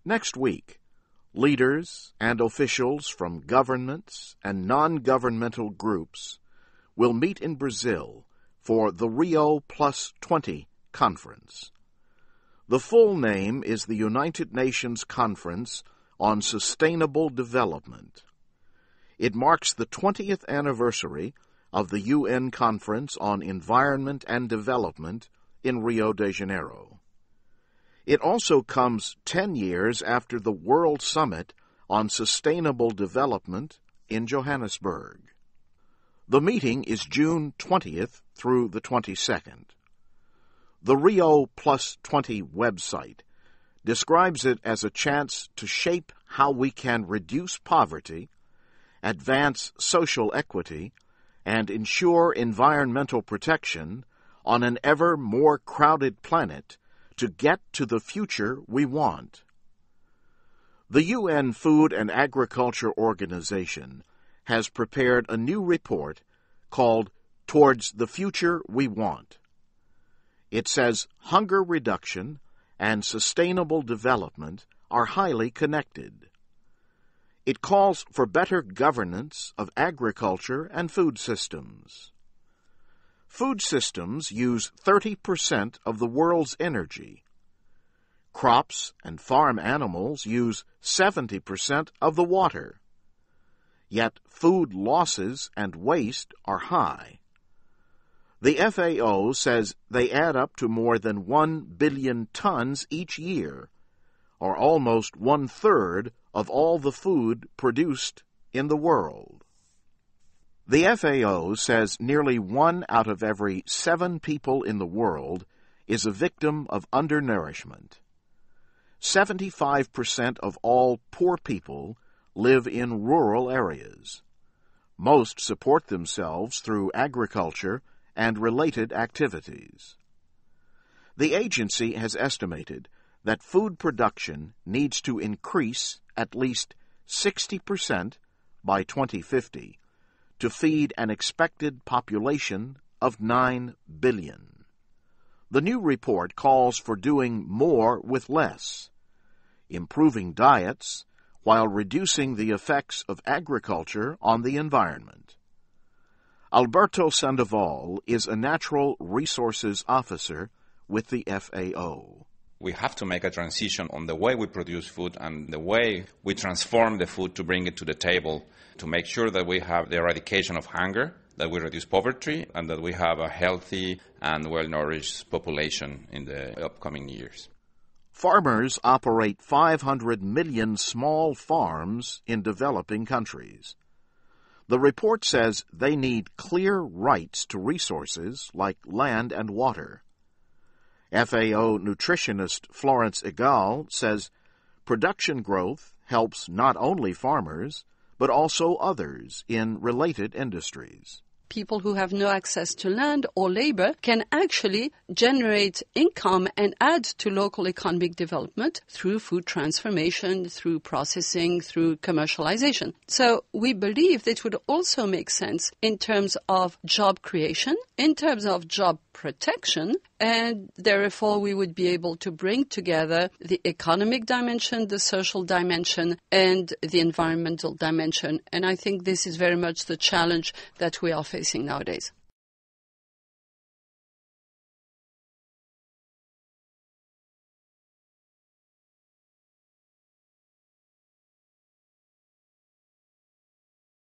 Next week, leaders and officials from governments and non-governmental groups will meet in Brazil for the Rio +20 conference. The full name is the United Nations Conference on Sustainable Development. It marks the 20th anniversary of the UN Conference on Environment and Development in Rio de Janeiro. It also comes 10 years after the World Summit on Sustainable Development in Johannesburg. The meeting is June 20th through the 22nd. The Rio +20 website describes it as a chance to shape how we can reduce poverty, advance social equity, and ensure environmental protection on an ever more crowded planet to get to the future we want. The UN Food and Agriculture Organization has prepared a new report called Towards the Future We Want. It says hunger reduction and sustainable development are highly connected. It calls for better governance of agriculture and food systems. Food systems use 30% of the world's energy. Crops and farm animals use 70% of the water. Yet food losses and waste are high. The FAO says they add up to more than 1 billion tons each year, or almost 1/3 of all the food produced in the world. The FAO says nearly 1 out of every 7 people in the world is a victim of undernourishment. 75% of all poor people live in rural areas. Most support themselves through agriculture and related activities. The agency has estimated that food production needs to increase at least 60% by 2050 to feed an expected population of 9 billion. The new report calls for doing more with less, improving diets while reducing the effects of agriculture on the environment. Alberto Sandoval is a natural resources officer with the FAO. We have to make a transition on the way we produce food and the way we transform the food to bring it to the table, to make sure that we have the eradication of hunger, that we reduce poverty, and that we have a healthy and well-nourished population in the upcoming years. Farmers operate 500 million small farms in developing countries. The report says they need clear rights to resources like land and water. FAO nutritionist Florence Egal says production growth helps not only farmers, but also others in related industries. People who have no access to land or labor can actually generate income and add to local economic development through food transformation, through processing, through commercialization. So we believe that it would also make sense in terms of job creation, in terms of job protection, and therefore we would be able to bring together the economic dimension, the social dimension, and the environmental dimension. And I think this is very much the challenge that we are facing nowadays.